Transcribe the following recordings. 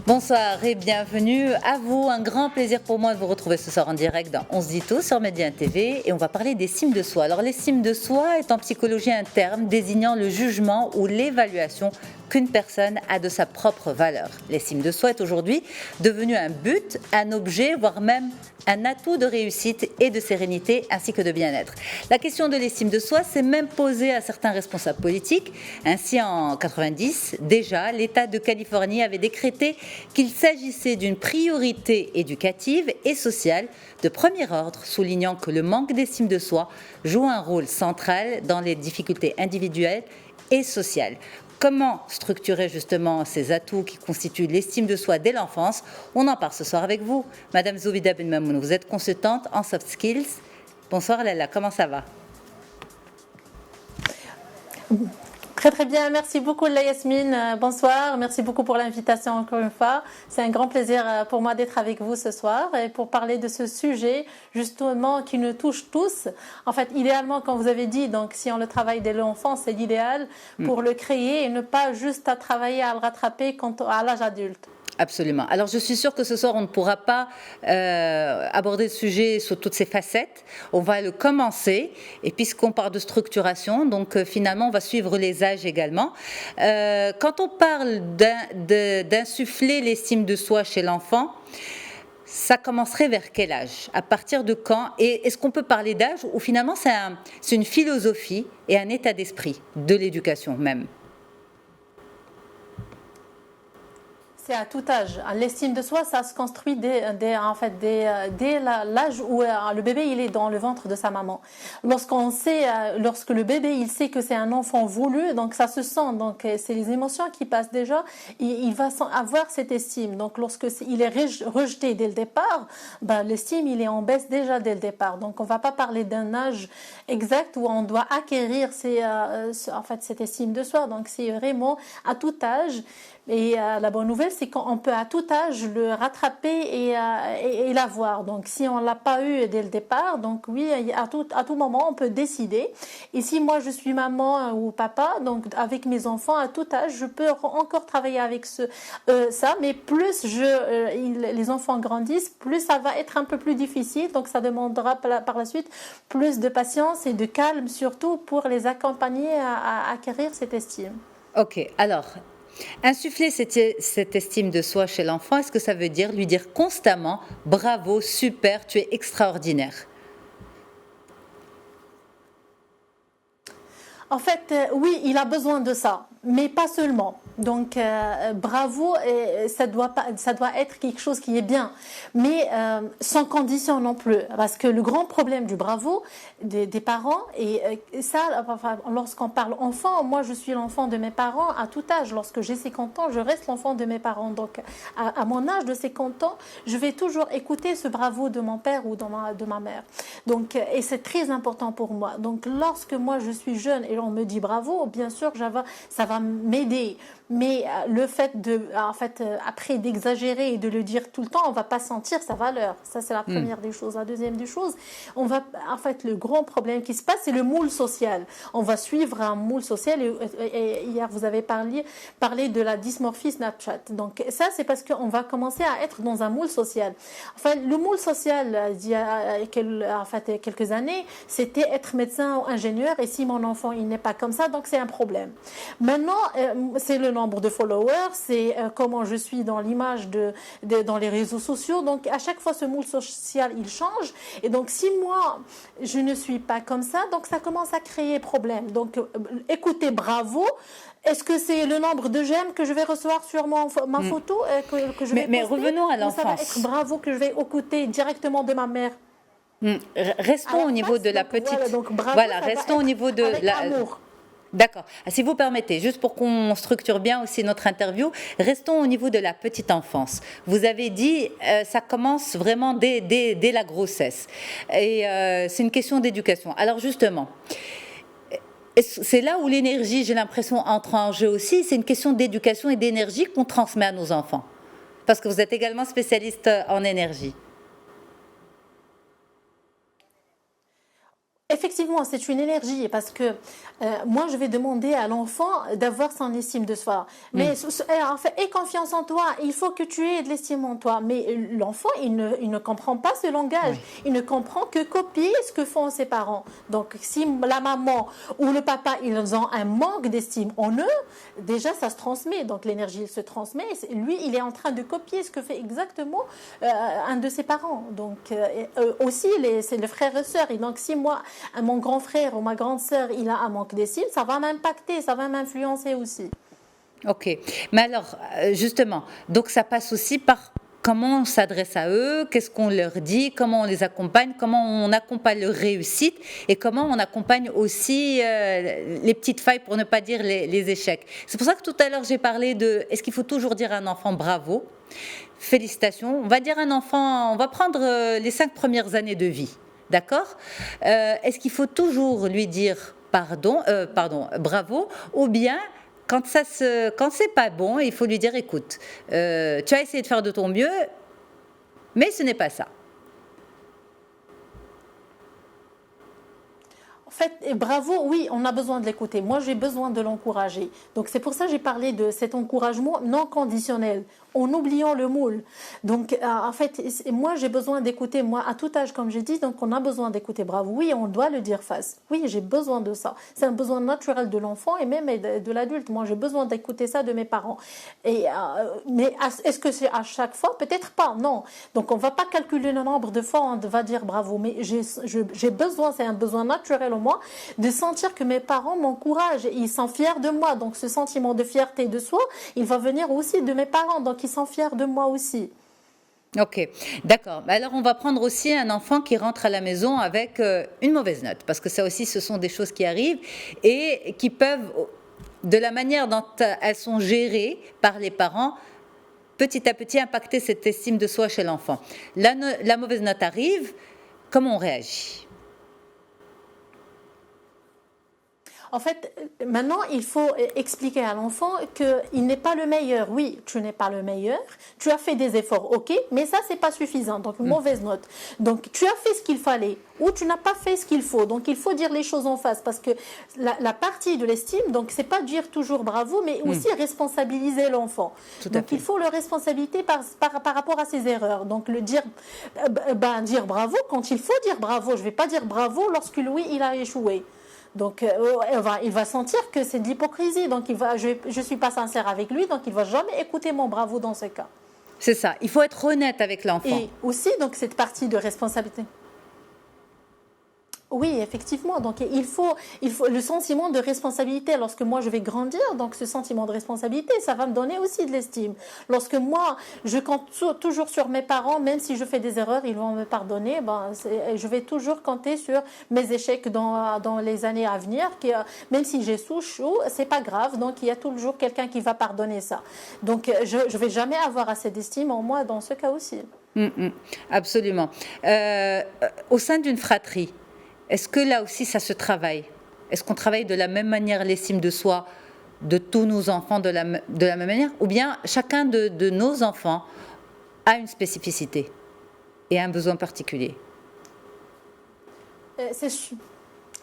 Bonsoir et bienvenue à vous. Un grand plaisir pour moi de vous retrouver ce soir en direct dans On se dit tout sur Média TV et on va parler d'estime de soi. Alors l'estime de soi est en psychologie un terme désignant le jugement ou l'évaluation qu'une personne a de sa propre valeur. L'estime de soi est aujourd'hui devenue un but, un objet, voire même un atout de réussite et de sérénité ainsi que de bien-être. La question de l'estime de soi s'est même posée à certains responsables politiques. Ainsi, en 90, déjà, l'État de Californie avait décrété qu'il s'agissait d'une priorité éducative et sociale de premier ordre, soulignant que le manque d'estime de soi joue un rôle central dans les difficultés individuelles et sociales. Comment structurer justement ces atouts qui constituent l'estime de soi dès l'enfance? On en parle ce soir avec vous. Madame Zoubida Ben Mamoun, vous êtes consultante en soft skills. Bonsoir Lalla, comment ça va? Très très bien, merci beaucoup Yasmine, bonsoir, merci beaucoup pour l'invitation encore une fois. C'est un grand plaisir pour moi d'être avec vous ce soir et pour parler de ce sujet justement qui nous touche tous. En fait, idéalement, comme vous avez dit, donc si on le travaille dès l'enfance, c'est l'idéal pour le créer et ne pas juste à travailler à le rattraper à l'âge adulte. Absolument. Alors, je suis sûre que ce soir, on ne pourra pas aborder le sujet sous toutes ses facettes. On va le commencer. Et puisqu'on parle de structuration, donc finalement, on va suivre les âges également. Quand on parle d'insuffler l'estime de soi chez l'enfant, ça commencerait vers quel âge? À partir de quand? Et est-ce qu'on peut parler d'âge ou finalement, c'est une philosophie et un état d'esprit de l'éducation même? C'est à tout âge. L'estime de soi, ça se construit dès l'âge où le bébé il est dans le ventre de sa maman. Lorsque le bébé il sait que c'est un enfant voulu, donc ça se sent. Donc c'est les émotions qui passent déjà. Il va avoir cette estime. Donc lorsque il est rejeté dès le départ, l'estime il est en baisse déjà dès le départ. Donc on va pas parler d'un âge exact où on doit acquérir cette estime de soi. Donc c'est vraiment à tout âge. Et la bonne nouvelle, c'est qu'on peut à tout âge le rattraper et l'avoir. Donc, si on ne l'a pas eu dès le départ, donc oui, à tout moment, on peut décider. Et si moi, je suis maman ou papa, donc avec mes enfants, à tout âge, je peux encore travailler avec ça. Mais plus les enfants grandissent, plus ça va être un peu plus difficile. Donc, ça demandera par la suite plus de patience et de calme, surtout pour les accompagner à acquérir cette estime. Ok, alors... Insuffler cette estime de soi chez l'enfant, est-ce que ça veut dire lui dire constamment « bravo, super, tu es extraordinaire » ? En fait, oui, il a besoin de ça, mais pas seulement. Donc, bravo, ça doit être quelque chose qui est bien, mais sans condition non plus. Parce que le grand problème du bravo des parents, et ça, lorsqu'on parle enfant, moi je suis l'enfant de mes parents à tout âge. Lorsque j'ai 50 ans, je reste l'enfant de mes parents. Donc, à mon âge de 50 ans, je vais toujours écouter ce bravo de mon père ou de ma mère. Donc, et c'est très important pour moi. Donc, lorsque moi je suis jeune et on me dit bravo, bien sûr, ça va m'aider. Mais le fait après d'exagérer et de le dire tout le temps, on va pas sentir sa valeur. Ça, c'est la première des choses. La deuxième des choses, le grand problème qui se passe, c'est le moule social. On va suivre un moule social. Et hier, vous avez parlé de la dysmorphie Snapchat. Donc, ça, c'est parce qu'on va commencer à être dans un moule social. Enfin, le moule social, il y a quelques années, c'était être médecin ou ingénieur. Et si mon enfant, il n'est pas comme ça, donc c'est un problème. Maintenant, c'est le nombre de followers, c'est comment je suis dans l'image dans les réseaux sociaux. Donc, à chaque fois, ce moule social, il change. Et donc, si moi, je ne suis pas comme ça, donc ça commence à créer problème. Donc, écoutez, bravo. Est-ce que c'est le nombre de j'aime que je vais recevoir sur ma photo que je vais mais poster, revenons à l'enfance. Ça va être bravo que je vais écouter directement de ma mère. Restons au niveau de la petite... Voilà, restons au niveau de la... Amour. D'accord. Si vous permettez, juste pour qu'on structure bien aussi notre interview, restons au niveau de la petite enfance. Vous avez dit, ça commence vraiment dès la grossesse. Et c'est une question d'éducation. Alors justement, c'est là où l'énergie, j'ai l'impression, entre en jeu aussi. C'est une question d'éducation et d'énergie qu'on transmet à nos enfants. Parce que vous êtes également spécialiste en énergie. Effectivement, c'est une énergie parce que moi, je vais demander à l'enfant d'avoir son estime de soi. Mais en fait, aie confiance en toi. Il faut que tu aies de l'estime en toi. Mais l'enfant, il ne comprend pas ce langage. Oui. Il ne comprend que copier ce que font ses parents. Donc, si la maman ou le papa, ils ont un manque d'estime en eux, déjà, ça se transmet. Donc, l'énergie se transmet. Lui, il est en train de copier ce que fait exactement un de ses parents. Donc, aussi, c'est le frère et sœur. Et donc, si moi, mon grand frère ou ma grande sœur, il a un manque d'estime, ça va m'impacter, ça va m'influencer aussi. Ok. Mais alors, justement, donc ça passe aussi par comment on s'adresse à eux, qu'est-ce qu'on leur dit, comment on les accompagne, comment on accompagne leur réussite et comment on accompagne aussi les petites failles, pour ne pas dire les échecs. C'est pour ça que tout à l'heure, j'ai parlé de est-ce qu'il faut toujours dire à un enfant bravo, félicitations. On va dire à un enfant, on va prendre les 5 premières années de vie. D'accord ? Est-ce qu'il faut toujours lui dire bravo, ou bien quand c'est pas bon, il faut lui dire écoute, tu as essayé de faire de ton mieux, mais ce n'est pas ça. En fait, bravo, oui, on a besoin de l'écouter. Moi, j'ai besoin de l'encourager. Donc, c'est pour ça que j'ai parlé de cet encouragement non conditionnel, en oubliant le moule. Donc, en fait, moi, j'ai besoin d'écouter. Moi, à tout âge, comme j'ai dit, donc on a besoin d'écouter bravo. Oui, on doit le dire face. Oui, j'ai besoin de ça. C'est un besoin naturel de l'enfant et même de l'adulte. Moi, j'ai besoin d'écouter ça de mes parents. Mais est-ce que c'est à chaque fois? Peut-être pas, non. Donc, on ne va pas calculer le nombre de fois où on va dire bravo. Mais j'ai besoin, c'est un besoin naturel en moi, de sentir que mes parents m'encouragent. Ils sont fiers de moi. Donc, ce sentiment de fierté de soi, il va venir aussi de mes parents. Donc, ils sont fiers de moi aussi. Ok, d'accord. Alors, on va prendre aussi un enfant qui rentre à la maison avec une mauvaise note, parce que ça aussi, ce sont des choses qui arrivent et qui peuvent, de la manière dont elles sont gérées par les parents, petit à petit impacter cette estime de soi chez l'enfant. La mauvaise note arrive, comment on réagit ? En fait, maintenant, il faut expliquer à l'enfant qu'il n'est pas le meilleur. Oui, tu n'es pas le meilleur. Tu as fait des efforts, ok, mais ça, c'est pas suffisant. Donc, mauvaise note. Donc, tu as fait ce qu'il fallait ou tu n'as pas fait ce qu'il faut. Donc, il faut dire les choses en face parce que la partie de l'estime, donc, c'est pas dire toujours bravo, mais aussi responsabiliser l'enfant. Donc, il faut le responsabiliser par rapport à ses erreurs. Donc, dire bravo quand il faut dire bravo. Je vais pas dire bravo lorsque lui, il a échoué. Donc, il va sentir que c'est de l'hypocrisie. Donc, je ne suis pas sincère avec lui, donc il ne va jamais écouter mon bravo dans ce cas. C'est ça. Il faut être honnête avec l'enfant. Et aussi, donc, cette partie de responsabilité. Oui, effectivement. Donc, il faut le sentiment de responsabilité. Lorsque moi, je vais grandir, donc ce sentiment de responsabilité, ça va me donner aussi de l'estime. Lorsque moi, je compte toujours sur mes parents, même si je fais des erreurs, ils vont me pardonner. Je vais toujours compter sur mes échecs dans les années à venir. Même si j'ai sous-chaud, c'est pas grave. Donc, il y a toujours quelqu'un qui va pardonner ça. Donc, je vais jamais avoir assez d'estime en moi dans ce cas aussi. Absolument. Au sein d'une fratrie, est-ce que là aussi ça se travaille ? Est-ce qu'on travaille de la même manière l'estime de soi de tous nos enfants de la même manière ? Ou bien chacun de nos enfants a une spécificité et un besoin particulier ?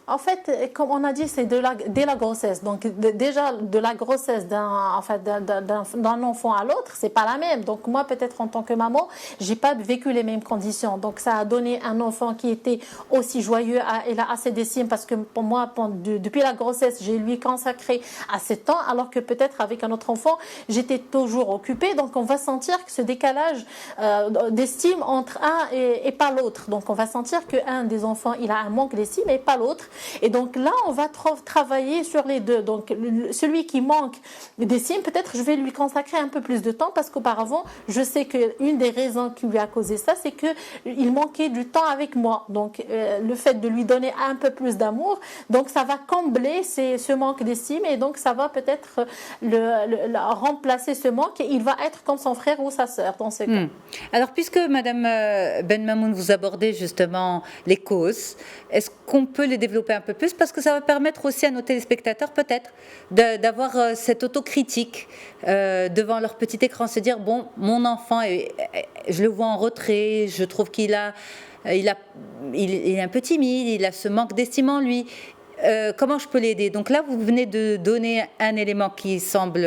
En fait, comme on a dit, c'est dès la grossesse. Donc, déjà, de la grossesse d'un enfant à l'autre, c'est pas la même. Donc, moi, peut-être en tant que maman, j'ai pas vécu les mêmes conditions. Donc, ça a donné un enfant qui était aussi joyeux, il a assez d'estime parce que pour moi, depuis la grossesse, j'ai lui consacré assez de temps, alors que peut-être avec un autre enfant, j'étais toujours occupée. Donc, on va sentir que ce décalage d'estime entre un et pas l'autre. Donc, on va sentir qu'un des enfants, il a un manque d'estime et pas l'autre. Et donc là, on va travailler sur les deux. Donc celui qui manque d'estime, peut-être je vais lui consacrer un peu plus de temps parce qu'auparavant, je sais qu'une des raisons qui lui a causé ça, c'est qu'il manquait du temps avec moi. Donc le fait de lui donner un peu plus d'amour, donc ça va combler ce manque d'estime et donc ça va peut-être remplacer ce manque et il va être comme son frère ou sa sœur dans ce cas. Alors puisque Madame Ben Mamoun, vous abordez justement les causes, est-ce qu'on peut les développer un peu plus parce que ça va permettre aussi à nos téléspectateurs peut-être d'avoir cette autocritique devant leur petit écran, se dire bon, mon enfant, je le vois en retrait, je trouve qu'il a il est un peu timide, il a ce manque d'estime en lui. Comment je peux l'aider? Donc là, vous venez de donner un élément qui semble,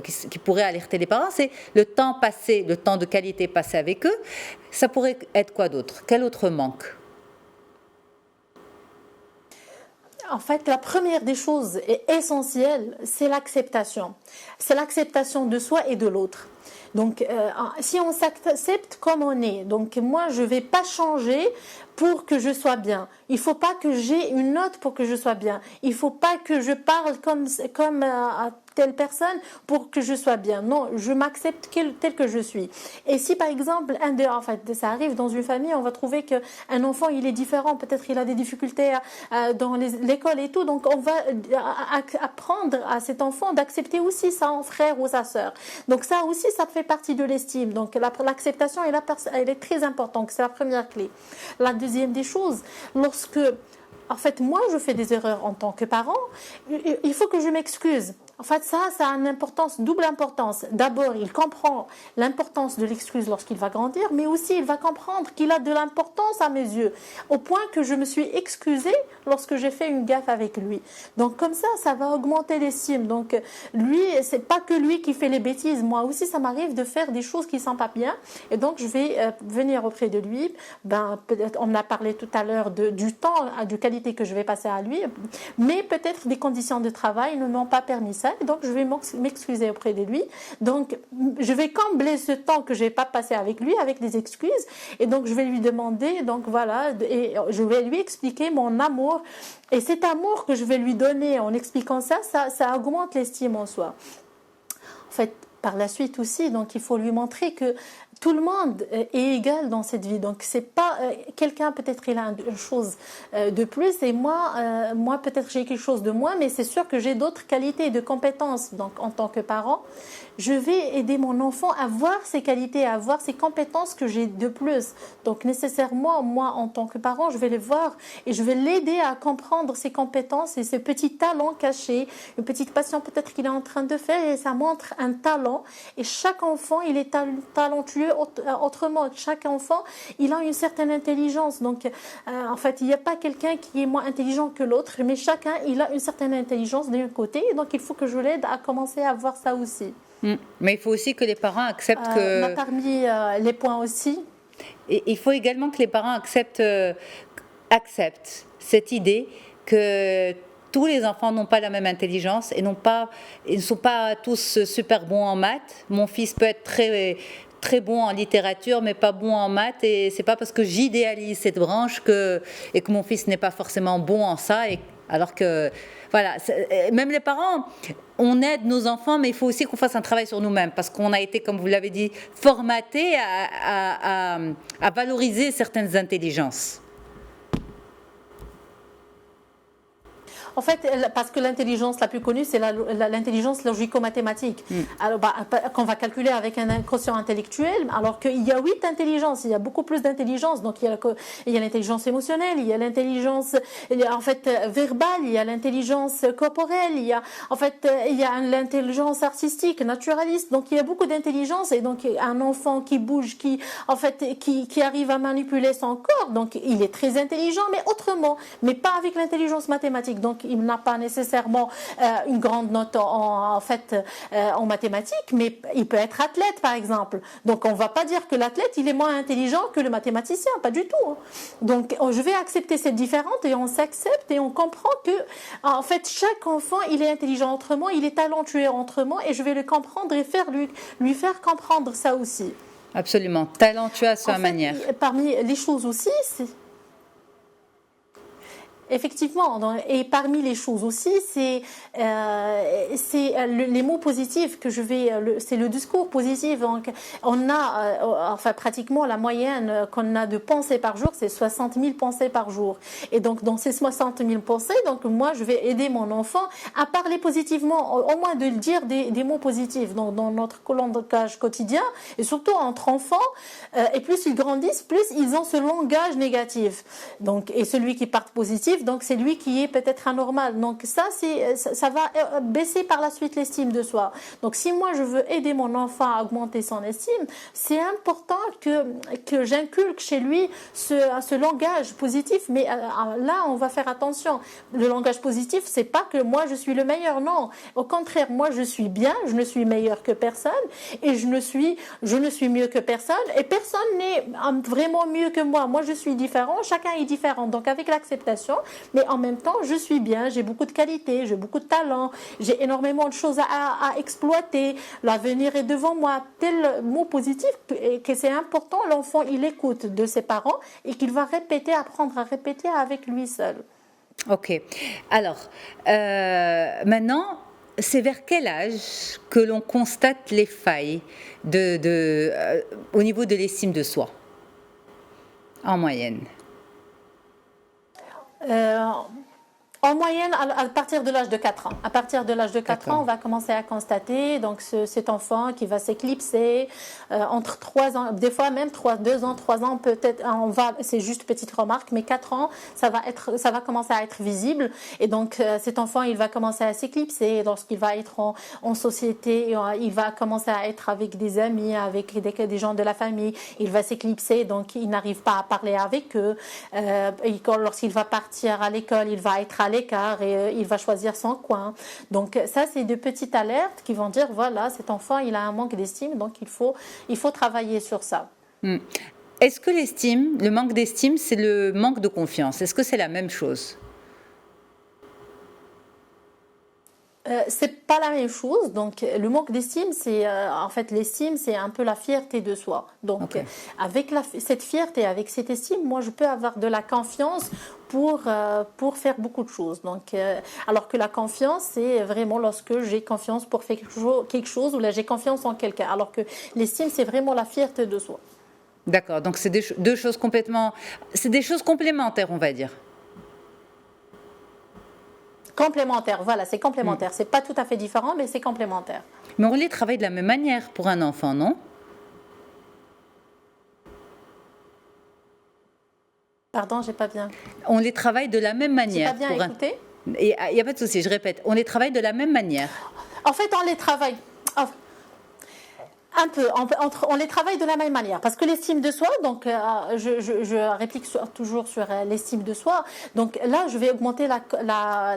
qui pourrait alerter les parents, c'est le temps passé, le temps de qualité passé avec eux. Ça pourrait être quoi d'autre? Quel autre manque? En fait, la première des choses et essentielle, c'est l'acceptation. C'est l'acceptation de soi et de l'autre. Donc, si on s'accepte comme on est, donc moi, je ne vais pas changer pour que je sois bien. Il ne faut pas que j'ai une note pour que je sois bien. Il ne faut pas que je parle comme à telle personne pour que je sois bien. Non, je m'accepte tel que je suis. Et si par exemple, en fait, ça arrive dans une famille, on va trouver qu'un enfant, il est différent. Peut-être il a des difficultés dans l'école et tout. Donc, on va apprendre à cet enfant d'accepter aussi son frère ou sa sœur. Donc, ça aussi, ça fait partie de l'estime. Donc, l'acceptation, elle est très importante. C'est la première clé. La deuxième des choses, lorsque, en fait, moi, je fais des erreurs en tant que parent, il faut que je m'excuse. En fait, ça a une importance, double importance. D'abord, il comprend l'importance de l'excuse lorsqu'il va grandir, mais aussi il va comprendre qu'il a de l'importance à mes yeux, au point que je me suis excusée lorsque j'ai fait une gaffe avec lui. Donc comme ça va augmenter l'estime. Donc lui, c'est pas que lui qui fait les bêtises. Moi aussi, ça m'arrive de faire des choses qui sont pas bien, et donc je vais venir auprès de lui. Peut-être, on a parlé tout à l'heure du temps, de qualité que je vais passer à lui, mais peut-être des conditions de travail ne m'ont pas permis ça. Donc je vais m'excuser auprès de lui. Donc je vais combler ce temps que je n'ai pas passé avec lui avec des excuses, et donc je vais lui demander, donc voilà, et je vais lui expliquer mon amour, et cet amour que je vais lui donner en expliquant ça augmente l'estime en soi. En fait, par la suite aussi, donc il faut lui montrer que tout le monde est égal dans cette vie. Donc c'est pas quelqu'un, peut-être il a une chose de plus, et moi peut-être j'ai quelque chose de moins, mais c'est sûr que j'ai d'autres qualités et de compétences. Donc en tant que parent, je vais aider mon enfant à voir ses qualités, à voir ses compétences que j'ai de plus. Donc nécessairement, moi en tant que parent, je vais les voir et je vais l'aider à comprendre ses compétences et ses petits talents cachés, une petite passion peut-être qu'il est en train de faire, et ça montre un talent. Et chaque enfant, il est talentueux autrement. Chaque enfant, il a une certaine intelligence. Donc, en fait, il n'y a pas quelqu'un qui est moins intelligent que l'autre, mais chacun, il a une certaine intelligence d'un côté. Donc, il faut que je l'aide à commencer à voir ça aussi. Mais il faut aussi que les parents acceptent que... On a parmi les points aussi. Et il faut également que les parents acceptent cette idée que tous les enfants n'ont pas la même intelligence et ils ne sont pas tous super bons en maths. Mon fils peut être très bon en littérature, mais pas bon en maths, et c'est pas parce que j'idéalise cette branche et que mon fils n'est pas forcément bon en ça, alors que voilà, même les parents, on aide nos enfants, mais il faut aussi qu'on fasse un travail sur nous-mêmes, parce qu'on a été, comme vous l'avez dit, formatés à valoriser certaines intelligences. En fait, parce que l'intelligence la plus connue, c'est l'intelligence logico-mathématique. Alors, qu'on va calculer avec un quotient intellectuel, alors qu'il y a 8 intelligences, il y a beaucoup plus d'intelligence. Donc, il y a l'intelligence émotionnelle, il y a l'intelligence verbale, il y a l'intelligence corporelle, il y a l'intelligence artistique, naturaliste. Donc, il y a beaucoup d'intelligence, et donc un enfant qui bouge, qui arrive à manipuler son corps, donc il est très intelligent, mais autrement, mais pas avec l'intelligence mathématique. Donc, il n'a pas nécessairement une grande note en mathématiques, mais il peut être athlète, par exemple. Donc, on ne va pas dire que l'athlète, il est moins intelligent que le mathématicien, pas du tout. Donc, je vais accepter cette différence, et on s'accepte et on comprend que, en fait, chaque enfant, il est intelligent autrement, il est talentueux autrement, et je vais le comprendre et lui faire comprendre ça aussi. Absolument, talentueux à sa manière. Parmi les choses aussi, effectivement, et parmi les choses aussi, c'est les mots positifs que c'est le discours positif. Donc, on a, pratiquement la moyenne qu'on a de pensées par jour, c'est 60 000 pensées par jour. Et donc, dans ces 60 000 pensées, donc moi, je vais aider mon enfant à parler positivement, au moins de dire des mots positifs dans notre langage quotidien, et surtout entre enfants. Et plus ils grandissent, plus ils ont ce langage négatif. Donc, et celui qui part positif positif, donc c'est lui qui est peut-être anormal. Donc ça va baisser par la suite l'estime de soi. Donc si moi je veux aider mon enfant à augmenter son estime, c'est important que j'inculque chez lui ce langage positif. Mais là, on va faire attention. Le langage positif, c'est pas que moi je suis le meilleur, non. Au contraire, moi je suis bien, je ne suis meilleur que personne et je ne suis mieux que personne et personne n'est vraiment mieux que moi. Moi je suis différent, chacun est différent. Donc avec l'acceptation, mais en même temps, je suis bien, j'ai beaucoup de qualités, j'ai beaucoup de talent, j'ai énormément de choses à exploiter. L'avenir est devant moi. Tel mot positif que c'est important, l'enfant il écoute de ses parents et qu'il va apprendre à répéter avec lui seul. Ok. Alors, maintenant, c'est vers quel âge que l'on constate les failles au niveau de l'estime de soi, en moyenne? En moyenne, à partir de l'âge de 4 ans. À partir de l'âge de 4 ans, on va commencer à constater donc cet enfant qui va s'éclipser entre 3 ans, des fois même 2 ans, 3 ans, peut-être, c'est juste petite remarque, mais 4 ans, ça va commencer à être visible. Et donc, cet enfant, il va commencer à s'éclipser lorsqu'il va être en société, il va commencer à être avec des amis, avec des gens de la famille, il va s'éclipser, donc il n'arrive pas à parler avec eux. Lorsqu'il va partir à l'école, il va être à l'écart et il va choisir son coin. Donc ça, c'est de petites alertes qui vont dire, voilà, cet enfant, il a un manque d'estime, donc il faut travailler sur ça. Est-ce que le manque d'estime, c'est le manque de confiance? Est-ce que c'est la même chose? C'est pas la même chose. Donc, le manque d'estime, c'est en fait l'estime, c'est un peu la fierté de soi. Donc, avec cette fierté, avec cette estime, moi, je peux avoir de la confiance pour faire beaucoup de choses. Donc, alors que la confiance, c'est vraiment lorsque j'ai confiance pour faire quelque chose ou là j'ai confiance en quelqu'un. Alors que l'estime, c'est vraiment la fierté de soi. D'accord. Donc, c'est deux choses c'est des choses complémentaires, on va dire. Complémentaire, voilà, c'est complémentaire. C'est pas tout à fait différent, mais c'est complémentaire. Mais on les travaille de la même manière pour un enfant, non? Pardon, j'ai pas bien. On les travaille de la même manière. J'ai pas bien écouté. Il n'y a pas de souci, je répète. On les travaille de la même manière. En fait, on les travaille. Un peu, on les travaille de la même manière parce que l'estime de soi, donc je réplique toujours sur l'estime de soi. Donc là, je vais augmenter la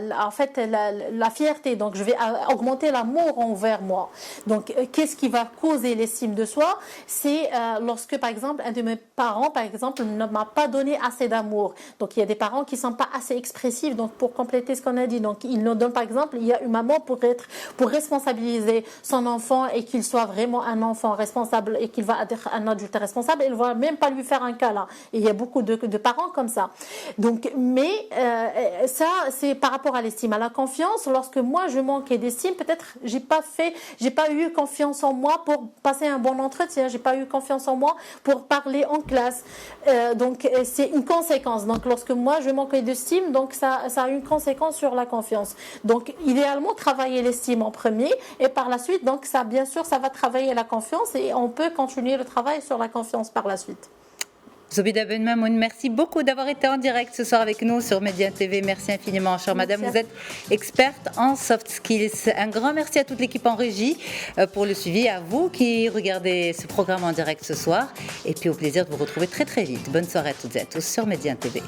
fierté, donc je vais augmenter l'amour envers moi. Donc qu'est-ce qui va causer l'estime de soi? C'est lorsque par exemple un de mes parents, par exemple, ne m'a pas donné assez d'amour. Donc il y a des parents qui sont pas assez expressifs. Donc pour compléter ce qu'on a dit, donc ils nous donnent par exemple, il y a une maman pour responsabiliser son enfant et qu'il soit vraiment un enfant responsable et qu'il va être un adulte responsable, il ne va même pas lui faire un câlin. Et il y a beaucoup de parents comme ça. Donc, mais ça, c'est par rapport à l'estime, à la confiance. Lorsque moi je manquais d'estime, peut-être j'ai pas eu confiance en moi pour passer un bon entretien. J'ai pas eu confiance en moi pour parler en classe. Donc c'est une conséquence. Donc lorsque moi je manquais d'estime, donc ça a une conséquence sur la confiance. Donc idéalement travailler l'estime en premier et par la suite, donc ça bien sûr ça va travailler la confiance et on peut continuer le travail sur la confiance par la suite. Zobida Ben Mamoun, merci beaucoup d'avoir été en direct ce soir avec nous sur Média TV. Merci infiniment, chère madame. Vous êtes experte en soft skills. Un grand merci à toute l'équipe en régie pour le suivi, à vous qui regardez ce programme en direct ce soir. Et puis au plaisir de vous retrouver très très vite. Bonne soirée à toutes et à tous sur Média TV.